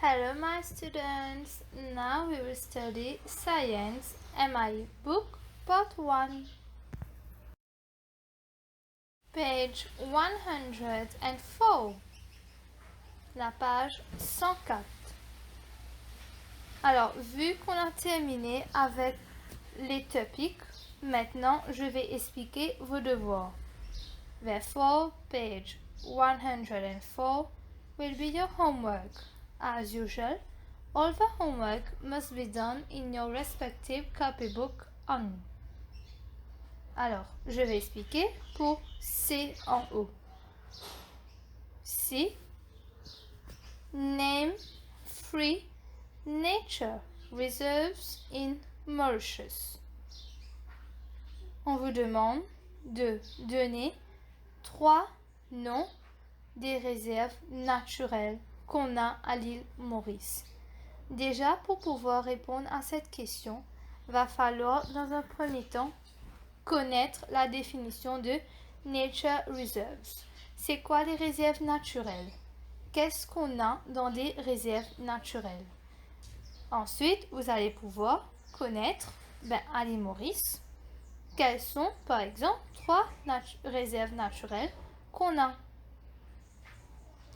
Hello my students, now we will study Science MI Book Part 1. Page 104, la page 104. Alors, vu qu'on a terminé avec les topics, maintenant je vais expliquer vos devoirs. Therefore, page 104 will be your homework. As usual, all the homework must be done in your respective copybook only. Alors, je vais expliquer pour C en haut. C. Name 3 nature reserves in Mauritius. On vous demande de donner 3 noms des réserves naturelles qu'on a à l'île Maurice. Déjà, pour pouvoir répondre à cette question, va falloir dans un premier temps connaître la définition de Nature Reserves. C'est quoi les réserves naturelles? Qu'est-ce qu'on a dans des réserves naturelles? Ensuite, vous allez pouvoir connaître à l'île Maurice quelles sont, par exemple, 3 réserves naturelles qu'on a.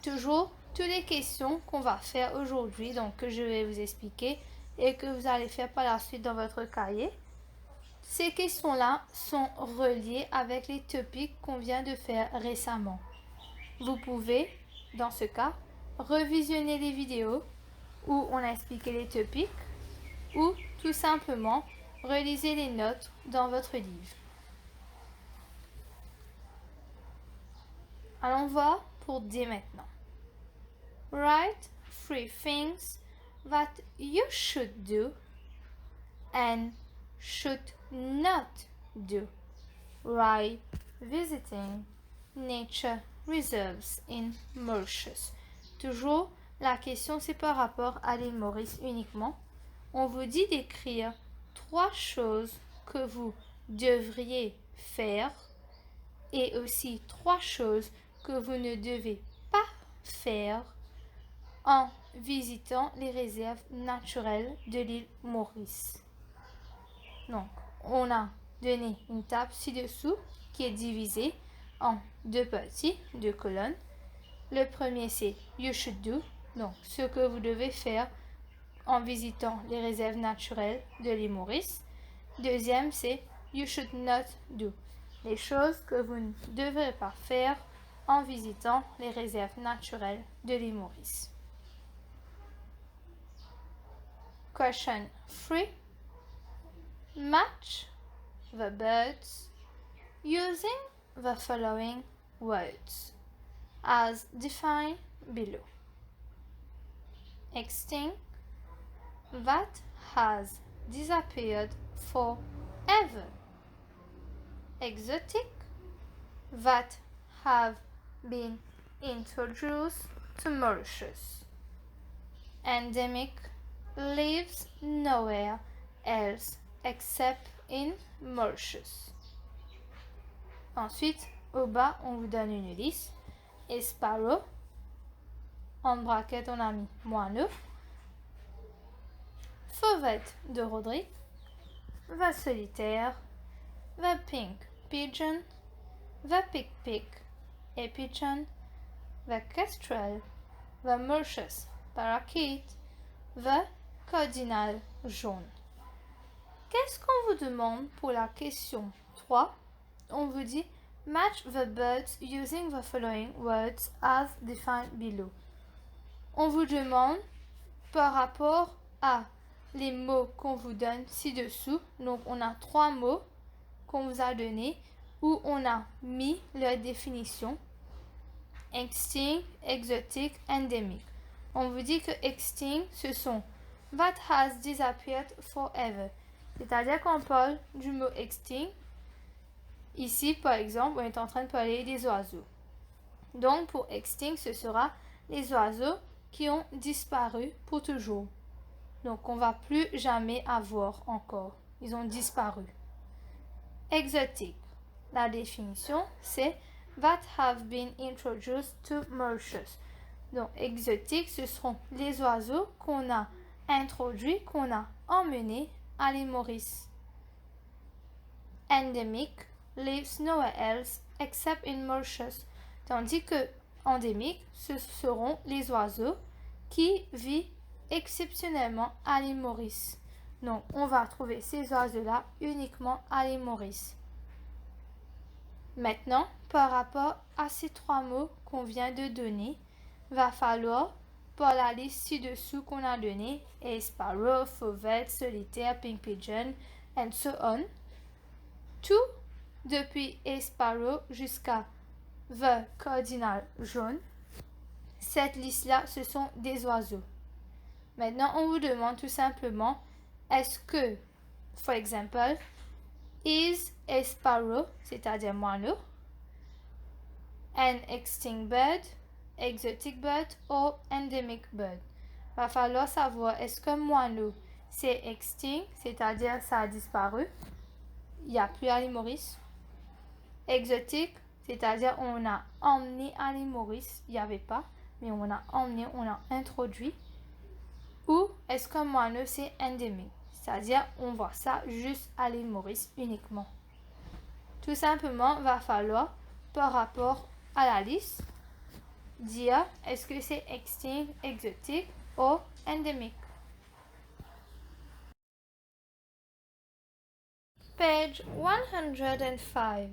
Toujours toutes les questions qu'on va faire aujourd'hui, donc que je vais vous expliquer et que vous allez faire par la suite dans votre cahier. Ces questions-là sont reliées avec les topics qu'on vient de faire récemment. Vous pouvez, dans ce cas, revisionner les vidéos où on a expliqué les topics ou tout simplement relisez les notes dans votre livre. Allons voir pour D maintenant. Write 3 things that you should do and should not do while visiting nature reserves in Mauritius. Toujours, la question c'est par rapport à l'île Maurice uniquement. On vous dit d'écrire 3 choses que vous devriez faire et aussi 3 choses que vous ne devez pas faire en visitant les réserves naturelles de l'île Maurice. Donc, on a donné une table ci-dessous qui est divisée en 2 parties, 2 colonnes. Le premier, c'est You should do, donc ce que vous devez faire en visitant les réserves naturelles de l'île Maurice. Deuxième, c'est You should not do, les choses que vous ne devrez pas faire en visitant les réserves naturelles de l'île Maurice. Question 3. Match the birds using the following words as defined below. Extinct, that has disappeared forever. Exotic, that have been introduced to Mauritius. Endemic, lives nowhere else except in Mauritius. Ensuite, au bas, on vous donne une liste. Et sparrow, en braquette, on a mis -9. Fauvette de Roderick, the solitaire, the pink pigeon, the pick et pigeon, the kestrel, the Mauritius parakeet, the cardinal jaune. Qu'est-ce qu'on vous demande pour la question 3? On vous dit match the birds using the following words as defined below. On vous demande par rapport à les mots qu'on vous donne ci-dessous. Donc on a 3 mots qu'on vous a donnés où on a mis leur définition. Extinct, exotic, endemic. On vous dit que extinct, ce sont that has disappeared forever. C'est-à-dire qu'on parle du mot extinct. Ici, par exemple, on est en train de parler des oiseaux. Donc, pour extinct, ce sera les oiseaux qui ont disparu pour toujours. Donc, on ne va plus jamais avoir encore. Ils ont disparu. Exotic. La définition, c'est that have been introduced to Mauritius. Donc, exotiques, ce seront les oiseaux qu'on a introduits, qu'on a emmenés à l'île Maurice. Endemic lives nowhere else except in Mauritius. Tandis que endémiques, ce seront les oiseaux qui vivent exceptionnellement à l'île Maurice. Donc, on va trouver ces oiseaux-là uniquement à l'île Maurice. Maintenant, par rapport à ces trois mots qu'on vient de donner, va falloir, pour la liste ci-dessous qu'on a donnée, sparrow, fauvette, solitaire, pink pigeon, and so on, tout depuis sparrow jusqu'à the cardinal jaune, cette liste-là, ce sont des oiseaux. Maintenant, on vous demande tout simplement, est-ce que, for example, is a sparrow, c'est-à-dire moineau, an extinct bird, exotic bird ou endemic bird? Va falloir savoir, est-ce que moineau, c'est extinct, c'est-à-dire ça a disparu, il n'y a plus à l'île Maurice. Exotique, c'est-à-dire on a emmené à l'île Maurice, il n'y avait pas, mais on a emmené, on a introduit. Ou est-ce qu'un moineau c'est endémique, c'est-à-dire on voit ça juste à l'île Maurice uniquement. Tout simplement, va falloir, par rapport à la liste, dire est-ce que c'est extinct, exotique ou endémique. Page 105.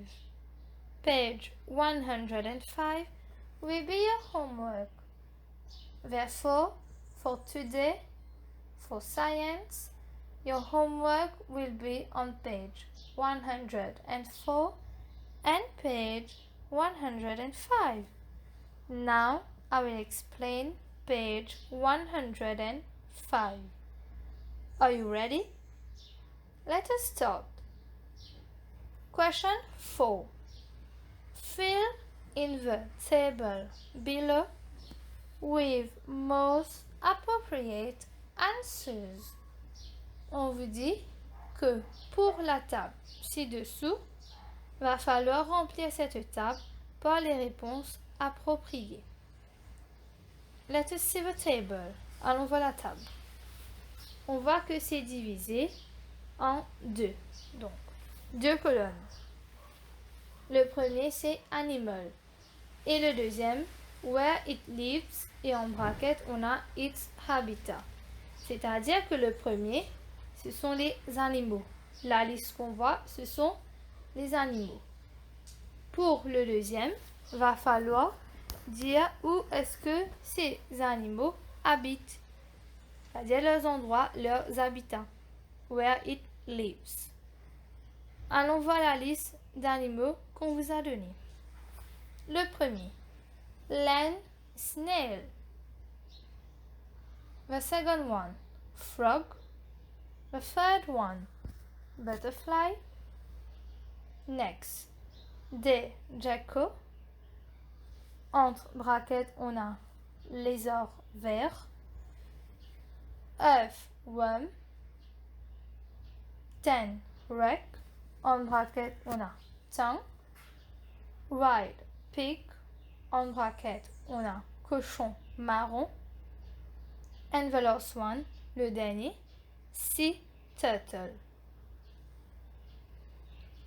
Page 105 will be your homework. Therefore, for today, for science, your homework will be on page 104 and page 105. Now, I will explain page 105. Are you ready? Let us start. Question 4. Fill in the table below with most appropriate answers. On vous dit que pour la table ci-dessous, va falloir remplir cette table par les réponses appropriées. Let us see the table. Allons voir la table. On voit que c'est divisé en deux. Donc, deux colonnes. Le premier, c'est animal. Et le deuxième, where it lives. Et en bracket, on a its habitat. C'est-à-dire que le premier, ce sont les animaux. La liste qu'on voit, ce sont les animaux. Pour le deuxième, va falloir dire où est-ce que ces animaux habitent. C'est-à-dire leurs endroits, leurs habitats. Where it lives. Allons voir la liste d'animaux qu'on vous a donnée. Le premier, land snail. The second one, frog. The third one, butterfly. Next, des gecko. Entre brackets, on a lézard vert. Earthworm. Ten wreck. En bracket, on a tongue. Wild pig. En bracket, on a cochon marron. And the last one, le dernier, sea turtle.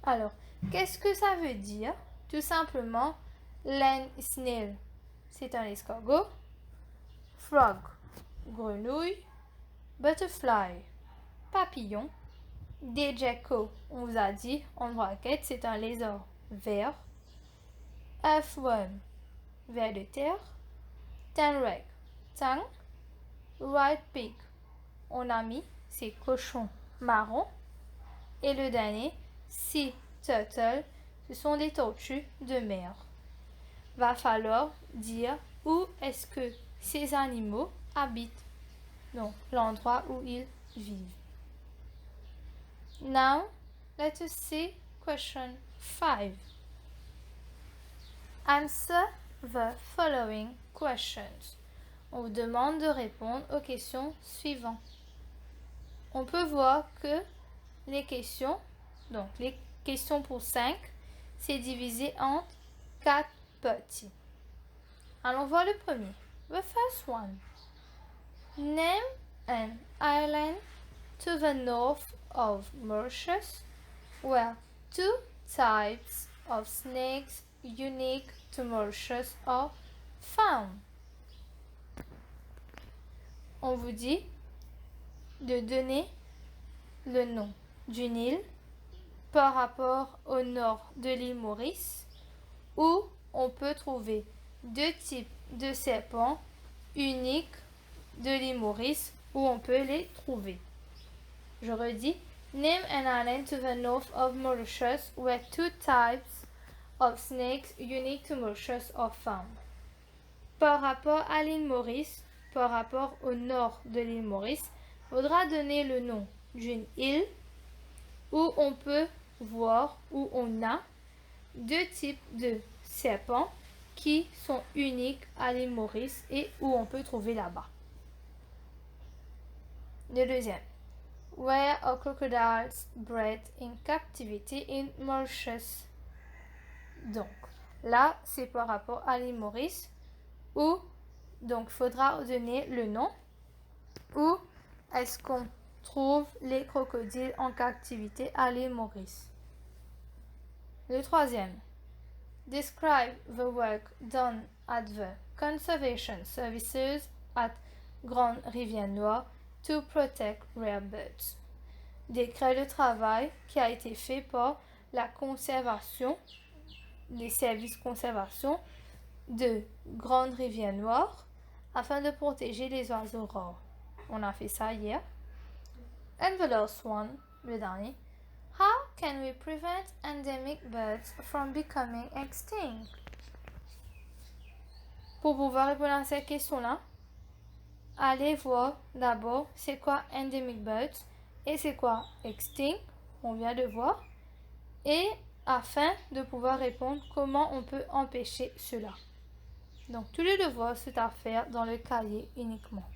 Alors, qu'est-ce que ça veut dire? Tout simplement, land snail, c'est un escargot. Frog, grenouille. Butterfly, papillon. Des gecko, on vous a dit, en bracket, c'est un lézard vert. Earthworm, ver de terre. Tenrec, tongue. White pig, on a mis, c'est cochon marron. Et le dernier, sea turtle, ce sont des tortues de mer. Va falloir dire où est-ce que ces animaux habitent. Donc, l'endroit où ils vivent. Now, let us see question 5. Answer the following questions. On vous demande de répondre aux questions suivantes. On peut voir que les questions, donc les questions pour 5, c'est divisé en 4 parties. Allons voir le premier. The first one. Name an island to the north of Mauritius where two types of snakes unique to Mauritius are found. On vous dit de donner le nom d'une île par rapport au nord de l'île Maurice où on peut trouver deux types de serpents uniques de l'île Maurice où on peut les trouver. Je redis. Name an island to the north of Mauritius where two types of snakes unique to Mauritius are found. Par rapport à l'île Maurice, par rapport au nord de l'île Maurice, il faudra donner le nom d'une île où on peut voir, où on a deux types de serpents qui sont uniques à l'île Maurice et où on peut trouver là-bas. Le deuxième. Where are crocodiles bred in captivity in Mauritius? Donc, là, c'est par rapport à l'île Maurice où, donc, il faudra donner le nom. Où est-ce qu'on trouve les crocodiles en captivité à l'île Maurice? Le troisième. Describe the work done at the Conservation Services at Grande Rivière Noire to protect rare birds. Décrit le travail qui a été fait par la conservation, les services conservation de Grande Rivière Noire afin de protéger les oiseaux rares. On a fait ça hier. And the last one, le dernier. How can we prevent endemic birds from becoming extinct? Pour pouvoir répondre à cette question-là, allez voir d'abord c'est quoi endemic birds et c'est quoi extinct, on vient de voir, et afin de pouvoir répondre comment on peut empêcher cela. Donc tous les devoirs, c'est à faire dans le cahier uniquement.